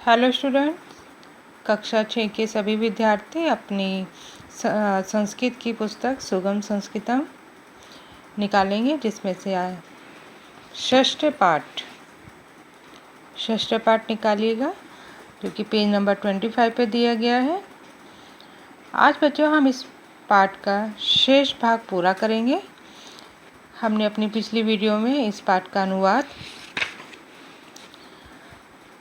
Hello student, कक्षा 6 के सभी विद्यार्थी अपनी संस्कृत की पुस्तक सुगम संस्कृतम निकालेंगे, जिसमें से आए षष्ठ पाठ निकालिएगा, जो कि पेज नंबर 25 पे दिया गया है। आज बच्चों हम इस पाठ का शेष भाग पूरा करेंगे। हमने अपनी पिछली वीडियो में इस पाठ का अनुवाद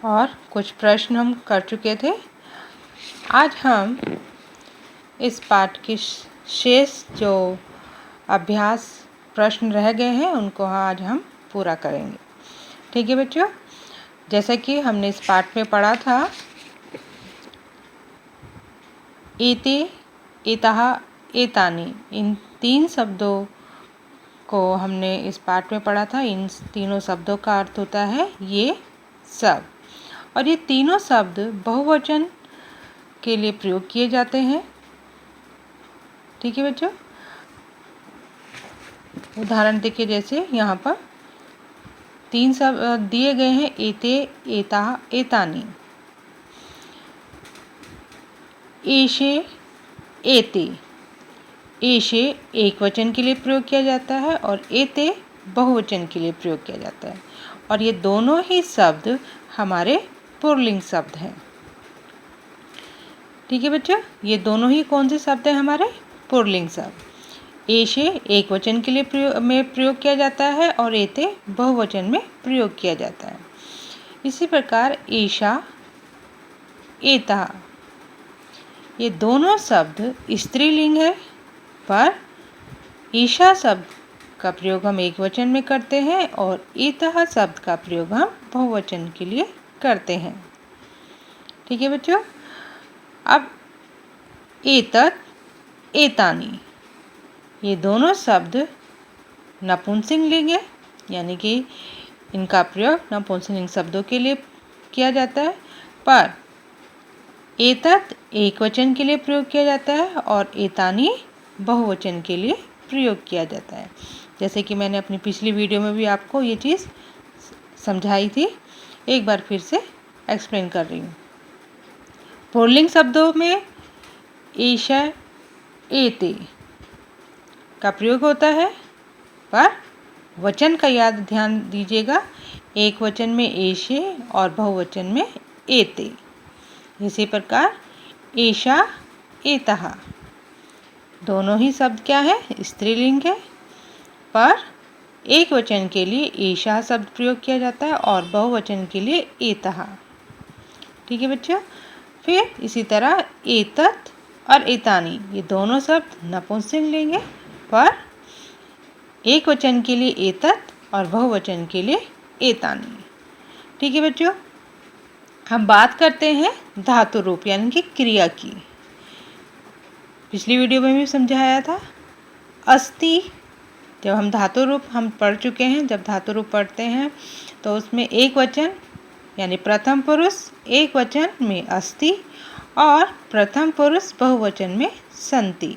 और कुछ प्रश्न हम कर चुके थे। आज हम इस पाठ के शेष जो अभ्यास प्रश्न रह गए हैं उनको आज हम पूरा करेंगे। ठीक है बच्चों, जैसा कि हमने इस पाठ में पढ़ा था, एते, एतः, एतानि, इन 3 शब्दों को हमने इस पाठ में पढ़ा था। इन तीनों शब्दों का अर्थ होता है ये सब, और ये तीनों शब्द बहुवचन के लिए प्रयोग किए जाते हैं। ठीक है बच्चों, उदाहरण देखिए, जैसे यहाँ पर 3 शब्द दिए गए हैं, एते, एता, एतानि। एशे, एते, एशे एक वचन के लिए प्रयोग किया जाता है और एते बहुवचन के लिए प्रयोग किया जाता है, और ये दोनों ही शब्द हमारे पुल्लिंग शब्द हैं। ठीक है बच्चों, ये दोनों ही कौन से शब्द हैं? हमारे पुल्लिंग शब्द। एशे एक वचन के लिए प्रयोग किया जाता है और एते बहुवचन में प्रयोग किया जाता है। इसी प्रकार एशा, एता, ये दोनों शब्द स्त्रीलिंग है, पर ईशा शब्द का प्रयोग हम एक वचन में करते हैं और एतः शब्द का प्रयोग हम बहुवचन के लिए करते हैं। ठीक है बच्चों, अब एतत्, एतानि, ये दोनों शब्द नपुंसकलिंग है, यानी कि इनका प्रयोग नपुंसकलिंग शब्दों के लिए किया जाता है, पर एतत् एक वचन के लिए प्रयोग किया जाता है और एतानि बहुवचन के लिए प्रयोग किया जाता है। जैसे कि मैंने अपनी पिछली वीडियो में भी आपको ये चीज़ समझाई थी, एक बार फिर से एक्सप्लेन कर रही हूँ। पुल्लिंग शब्दों में एशा, एते का प्रयोग होता है, पर वचन का ध्यान दीजिएगा, एक वचन में एशे और बहुवचन में एते। इसी प्रकार एशा, एतः, दोनों ही शब्द क्या है? स्त्रीलिंग है, पर एक वचन के लिए एशा शब्द प्रयोग किया जाता है और बहुवचन के लिए एतः। ठीक है बच्चों, फिर इसी तरह एतत् और एतानि, ये दोनों शब्द नपुंसकलिंग है, पर एक वचन के लिए एतत् और बहुवचन के लिए एतानि। ठीक है बच्चों, हम बात करते हैं धातु रूप यानी कि क्रिया की। पिछली वीडियो में भी समझाया था, अस्ति, जब हम धातु रूप हम पढ़ चुके हैं। जब धातु रूप पढ़ते हैं तो उसमें एक वचन यानी प्रथम पुरुष एक वचन में अस्ति और प्रथम पुरुष बहुवचन में सन्ति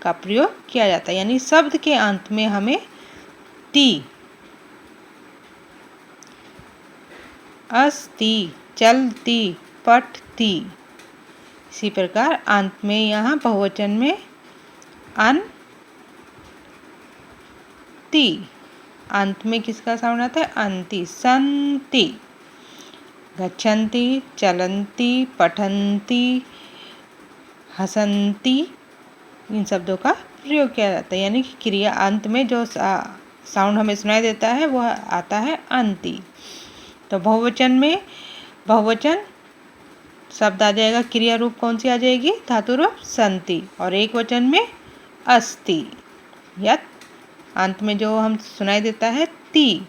का प्रयोग किया जाता है, यानी शब्द के अंत में हमें ति, अस्ति, चलती, पठति। इसी प्रकार अंत में यहाँ बहुवचन में अन, ति, अंत में किसका साउंड आता है? अंति, सन्ति, गच्छन्ति, चलन्ति, पठन्ति, हसन्ति, इन शब्दों का प्रयोग किया जाता है, यानी कि क्रिया अंत में जो साउंड हमें सुनाई देता है वह आता है अंति। तो बहुवचन में बहुवचन शब्द आ जाएगा, क्रिया रूप कौन सी आ जाएगी? धातु रूप सन्ति, और एक वचन में अस्ति, या अंत में जो हम सुनाई देता है ति।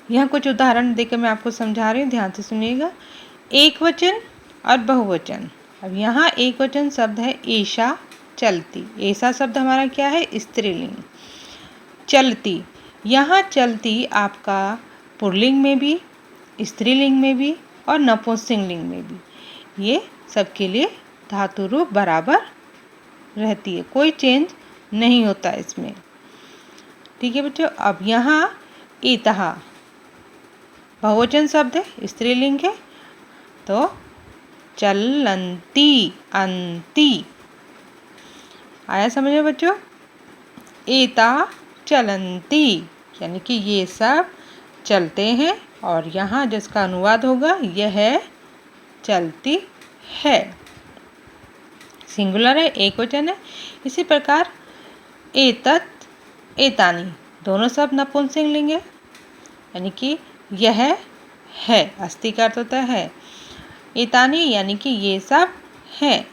यहाँ कुछ उदाहरण देकर मैं आपको समझा रही हूँ, ध्यान से सुनिएगा। एक वचन और बहुवचन। अब यहाँ एक वचन शब्द है एशा, चलती। ऐसा शब्द हमारा क्या है? स्त्रीलिंग। चलती, यहाँ चलती आपका पुल्लिंग में भी, स्त्रीलिंग में भी और नपुंसकलिंग में भी, ये सबके लिए धातु रूप बराबर रहती है, कोई चेंज नहीं होता इसमें। ठीक है बच्चों, अब यहाँ एतः, बहुवचन शब्द है, स्त्रीलिंग है, तो चलंती, अंती। आया समझ में बच्चों? एता चलंती यानी कि ये सब चलते हैं, और यहाँ जिसका अनुवाद होगा यह चलती है। सिंगुलर है, एक वचन है। इसी प्रकार एतत्, एतानी दोनों सब नपुंसकलिंग है, यानी कि यह है, अस्ति का अर्थ होता है। एतानी यानी कि ये सब हैं।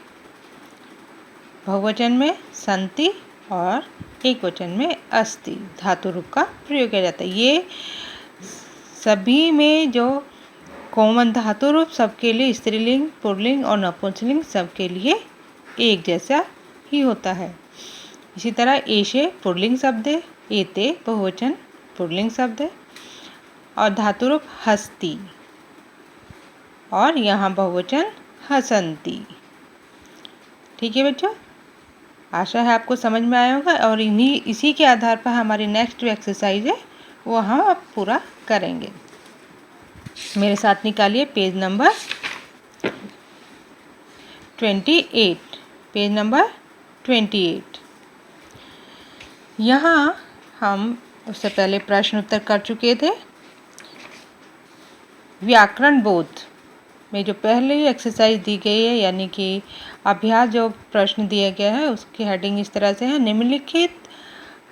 बहुवचन में संति और एक वचन में अस्ति धातु रूप का प्रयोग किया जाता है। ये सभी में जो कॉमन धातु रूप सबके लिए, स्त्रीलिंग, पुल्लिंग और नपुंसकलिंग सबके लिए एक जैसा ही होता है। इसी तरह एशे पुल्लिंग शब्द है, एते बहुवचन पुल्लिंग शब्द है, और धातु रूप हस्ती, और यहाँ बहुवचन हसंती। ठीक है बच्चों, आशा है आपको समझ में आया होगा, और इसी के आधार पर हमारी नेक्स्ट जो एक्सरसाइज है वो हम अब पूरा करेंगे। मेरे साथ निकालिए पेज नंबर 28, पेज नंबर 28। यहाँ हम उससे पहले प्रश्न उत्तर कर चुके थे। व्याकरण बोध में जो पहले एक्सरसाइज दी गई है, यानी कि अभ्यास जो प्रश्न दिया गया है, उसकी हेडिंग इस तरह से है, निम्नलिखित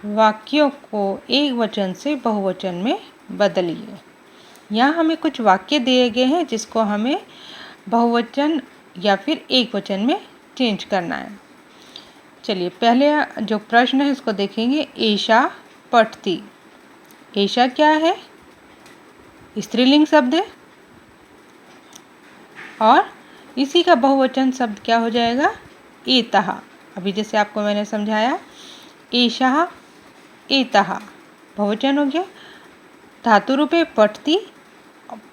वाक्यों को एक वचन से बहुवचन में बदलिए। यहाँ हमें कुछ वाक्य दिए गए हैं जिसको हमें बहुवचन या फिर एक वचन में चेंज करना है। चलिए पहले जो प्रश्न है उसको देखेंगे। एशा पठती, एशा क्या है? स्त्रीलिंग शब्द है, और इसी का बहुवचन शब्द क्या हो जाएगा? एतः। अभी जैसे आपको मैंने समझाया, एशः एतः बहुवचन हो गया। धातु रूप है पठती,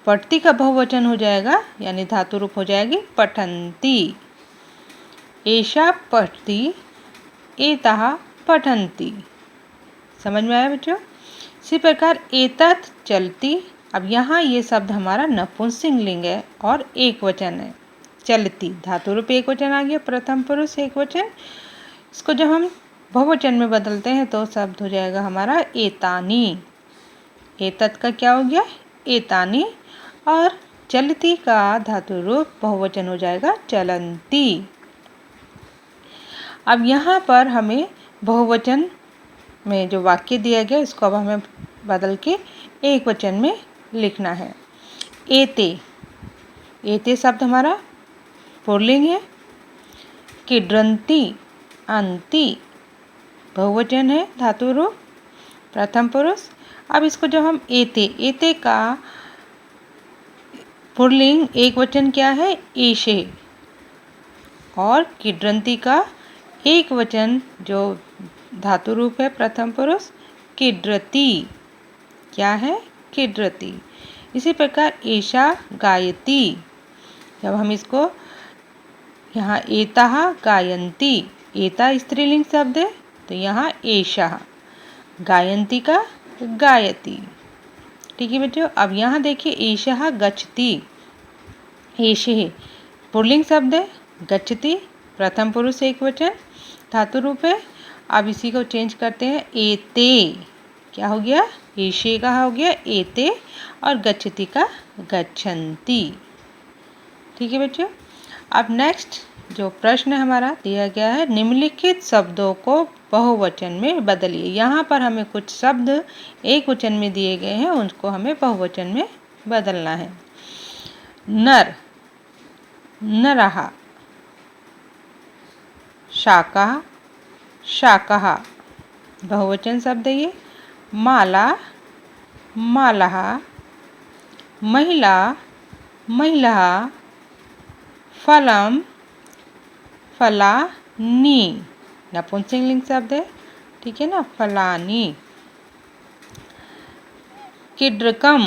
पठती का बहुवचन हो जाएगा, यानी धातु रूप हो जाएगी पठन्ति। एशा पठती, एतः पठन्ति। समझ में आया बच्चों? इसी प्रकार एतत् चलती। अब यहाँ ये शब्द हमारा नपुंसकलिंग है और एक वचन है, चलती। धातु रूप एक वचन आ गया, प्रथम पुरुष एक वचन। इसको जब हम बहुवचन में बदलते हैं तो शब्द हो जाएगा हमारा एतानी। एतत् का क्या हो गया? एतानी, और चलती का धातु रूप बहुवचन हो जाएगा चलंती। अब यहाँ पर हमें बहुवचन में जो वाक्य दिया गया इसको अब हमें बदल के एक वचन में लिखना है। एते, एते शब्द हमारा पुल्लिंग है। किड्रन्ति, अंति बहुवचन है, धातु रूप प्रथम पुरुष। अब इसको जब हम एते, एते का पुल्लिंग एक वचन क्या है? एशे, और किड्रन्ति का एक वचन जो धातु रूप है प्रथम पुरुष किड्रति, क्या है? किड्रति। इसी प्रकार एशा गायति, जब हम इसको यहाँ एतः गायन्ति, एता स्त्रीलिंग शब्द है तो यहाँ एशा, गायन्ति का गायति। ठीक है बच्चों, अब यहाँ देखिए एशः गच्छति, एशे पुल्लिंग शब्द है, गच्छति प्रथम पुरुष एक वचन धातु रूप है। अब इसी को चेंज करते हैं, एते क्या हो गया? एशे का हो गया एते, और गच्छति का गच्छन्ति। ठीक है बच्चों, अब नेक्स्ट जो प्रश्न हमारा दिया गया है, निम्नलिखित शब्दों को बहुवचन में बदलिए। यहाँ पर हमें कुछ शब्द एक वचन में दिए गए हैं, उनको हमें बहुवचन में बदलना है। नर, नरः। शाकः, शाकः बहुवचन शब्द है ये। माला, मालः। महिला, महिलाः। फलम, फलानि नपुंसकलिंग शब्द है, ठीक है ना, फलानि। किड्रकम,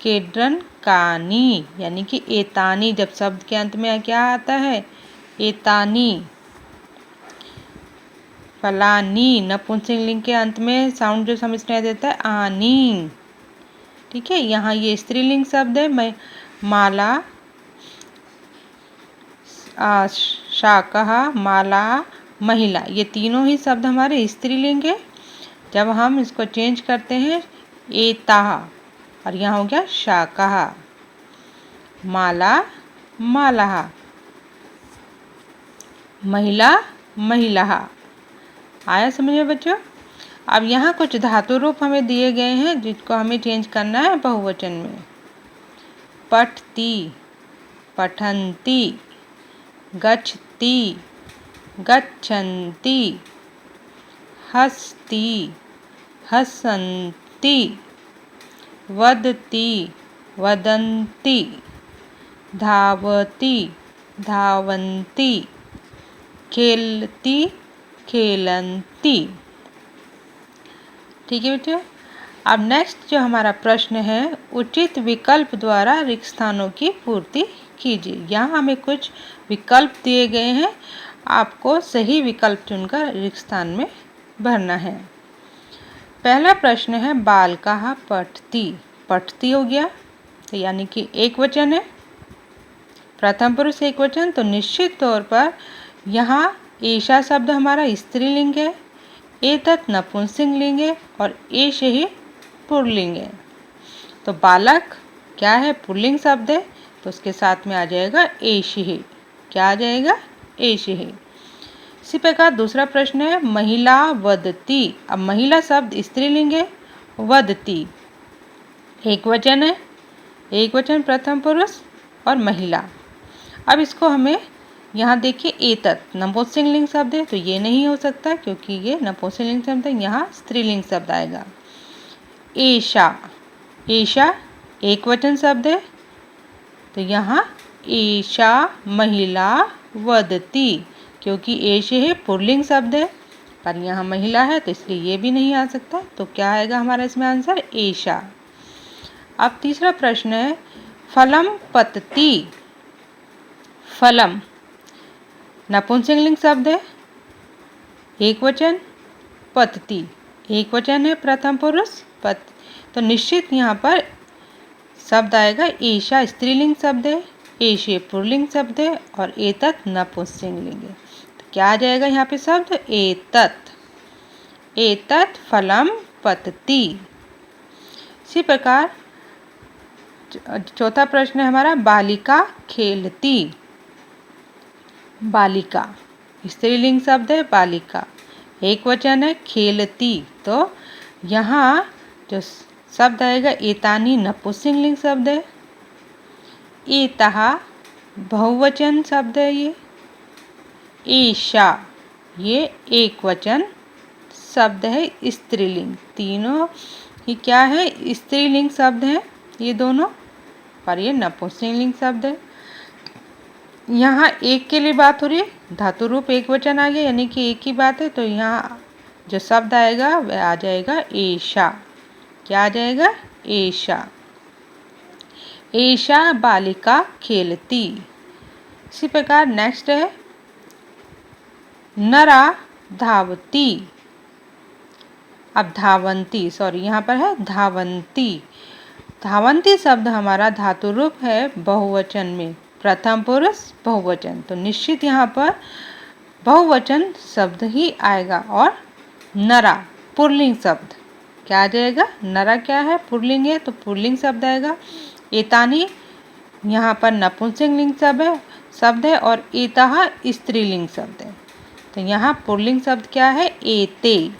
किड्रनकानि, यानी कि एतानी, जब शब्द के अंत में क्या आता है? एतानी। फलानी नपुंसकलिंग के अंत में साउंड जो समझ में देता है आनी। ठीक है, यहाँ ये स्त्रीलिंग शब्द है, मैं माला, शाकह, माला, महिला, ये तीनों ही शब्द हमारे स्त्रीलिंग है। जब हम इसको चेंज करते हैं एताह, और यहाँ हो गया शाकह, माला, मालाह, महिला, महिलाः। आया समझ में बच्चों? अब यहाँ कुछ धातु रूप हमें दिए गए हैं जिसको हमें चेंज करना है बहुवचन में। पठती, पठन्ति, गच्छति, गच्छन्ति, हसति, हसन्ति, वदति, वदन्ति, धावति, धावन्ति, खेलती, खेलन्ति। ठीक है बेटे। अब नेक्स्ट जो हमारा प्रश्न है, उचित विकल्प द्वारा रिक्त स्थानों की पूर्ति कीजिए। यहाँ हमें कुछ विकल्प दिए गए हैं, आपको सही विकल्प चुनकर रिक्त स्थान में भरना है। पहला प्रश्न है बालकाः पठति, पठति हो गया तो यानी कि एक वचन है, प्रथम पुरुष एक वचन, तो निश्चित तौर पर यहाँ एषा शब्द हमारा स्त्रीलिंग है, एतत् नपुंसकलिंग है और एष ही पुल्लिंग है। तो बालक क्या है, पुल्लिंग शब्द है, तो उसके साथ में आ जाएगा एष ही। क्या आ जाएगा, एष ही। इसी प्रकार दूसरा प्रश्न है महिला वदति। अब महिला शब्द स्त्रीलिंग है, वदति एक वचन है, एक वचन प्रथम पुरुष और महिला। अब इसको हमें यहाँ देखिए एतत् नपुंसकलिंग शब्द है, तो ये नहीं हो सकता क्योंकि ये नपुंसकलिंग शब्द है, यहाँ स्त्रीलिंग शब्द आएगा। एषा, एषा एक वचन शब्द है, तो यहाँ एषा महिला वदति, क्योंकि एष है पुल्लिंग शब्द है पर यहाँ महिला है तो इसलिए ये भी नहीं आ सकता। तो क्या आएगा हमारा इसमें आंसर, एषा। अब तीसरा प्रश्न है फलम पतति। फलम नपुंसकलिंग शब्द है, एक वचन, पतति एक वचन है प्रथम पुरुष, पत, तो निश्चित यहाँ पर शब्द आएगा एषा स्त्रीलिंग शब्द है, एषे पुल्लिंग शब्द है और एतत् नपुंसकलिंग है। तो क्या आ जाएगा यहाँ पे शब्द, एतत्, एतत् फलम पतति। इसी प्रकार चौथा प्रश्न है हमारा बालिका खेलती। बालिका स्त्रीलिंग शब्द है, बालिका एक वचन है, खेलती, तो यहाँ जो शब्द आएगा एतानी नपुंसकलिंग शब्द है, एताः बहुवचन शब्द है, ये एषा ये एक वचन शब्द है स्त्रीलिंग। तीनों ही क्या है, स्त्रीलिंग शब्द हैं ये दोनों, पर ये नपुंसकलिंग शब्द है। यहाँ एक के लिए बात हो रही है, धातु रूप एक वचन आ गया यानी कि एक ही बात है, तो यहाँ जो शब्द आएगा वह आ जाएगा एषा। क्या आ जाएगा, एषा। एषा बालिका खेलती। इसी प्रकार नेक्स्ट है नरा धावती। अब धावंती, सॉरी यहाँ पर है धावंती। धावंती शब्द हमारा धातु रूप है बहुवचन में, प्रथम पुरुष बहुवचन, तो निश्चित यहाँ पर बहुवचन शब्द ही आएगा। और नरा पुल्लिंग शब्द, क्या आ जाएगा, नरा क्या है, पुल्लिंग है, तो पुल्लिंग शब्द आएगा। एतानी यहाँ पर नपुंसकलिंग शब्द है और एताः स्त्रीलिंग शब्द है, तो यहाँ पुल्लिंग शब्द क्या है, एते।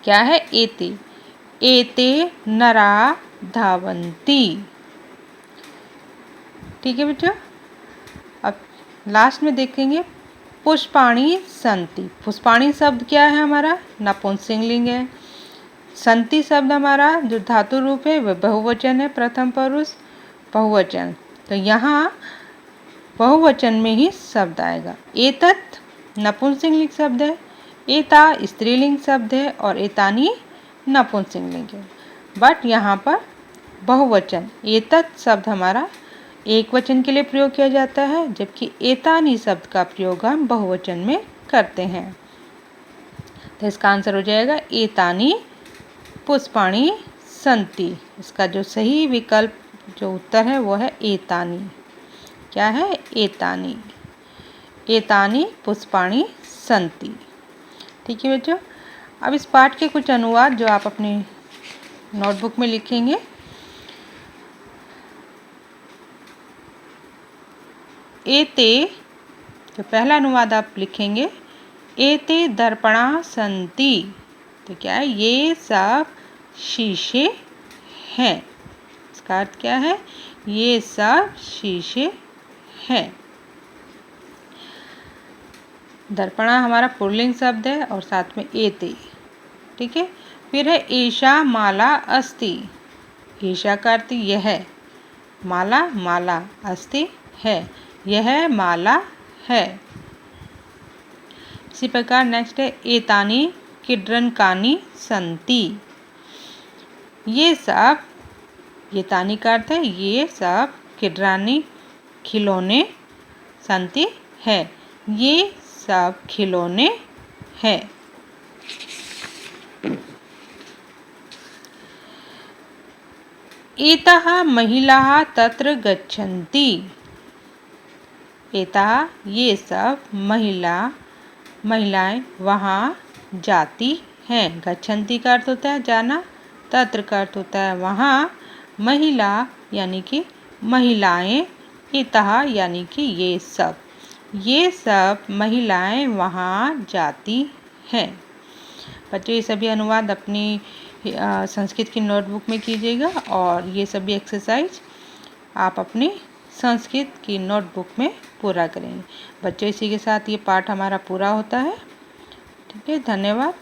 क्या है, एते। एते नरा धावन्ति। ठीक है बेटा। अब लास्ट में देखेंगे पुष्पाणि सन्ति। पुष्पाणि शब्द क्या है हमारा, नपुंसकलिंग है। सन्ति शब्द हमारा जो धातु रूप है वह बहुवचन है, प्रथम पुरुष बहुवचन, तो यहाँ बहुवचन में ही शब्द आएगा। एतत् नपुंसकलिंग शब्द है, एता स्त्रीलिंग शब्द है और एतानी नपुंसकलिंग है, बट यहाँ पर बहुवचन एतत् शब्द हमारा एक वचन के लिए प्रयोग किया जाता है, जबकि एतानी शब्द का प्रयोग हम बहुवचन में करते हैं। तो इसका आंसर हो जाएगा एतानी पुष्पाणि सन्ति। इसका जो सही विकल्प जो उत्तर है वो है एतानी। क्या है? एतानी। एतानी पुष्पाणि सन्ति। ठीक है बच्चों, अब इस पाठ के कुछ अनुवाद जो आप अपनी नोटबुक में लिखेंगे। एते, तो पहला अनुवाद आप लिखेंगे, एते दर्पणा सन्ति। तो क्या है? ये सब शीशे हैं। इसका अर्थ क्या है? ये सब शीशे हैं। दर्पणा हमारा पुल्लिंग शब्द है और साथ में एते। ठीक है, फिर है एषा माला अस्ति। एषा का अर्थ यह, माला माला, अस्ति है, यह माला है। इसी प्रकार नेक्स्ट है एतानि किड्रनकानि सन्ति। ये सब, ये तानी का अर्थ है ये सब, किड्रानी खिलौने, सन्ति है, ये सब खिलौने हैं। एताः महिलाः तत्र गच्छन्ति। एताः, ये सब, महिलाएं वहाँ जाती हैं। गच्छन्ति का अर्थ होता है जाना, तत्र का अर्थ होता है वहाँ, महिला यानी कि महिलाएं, एताः यानी कि ये सब महिलाएं वहाँ जाती हैं। बच्चों, ये सभी अनुवाद अपनी संस्कृत की नोटबुक में कीजिएगा और ये सभी एक्सरसाइज आप अपनी संस्कृत की नोटबुक में पूरा करेंगे। बच्चों, इसी के साथ ये पाठ हमारा पूरा होता है। ठीक है, धन्यवाद।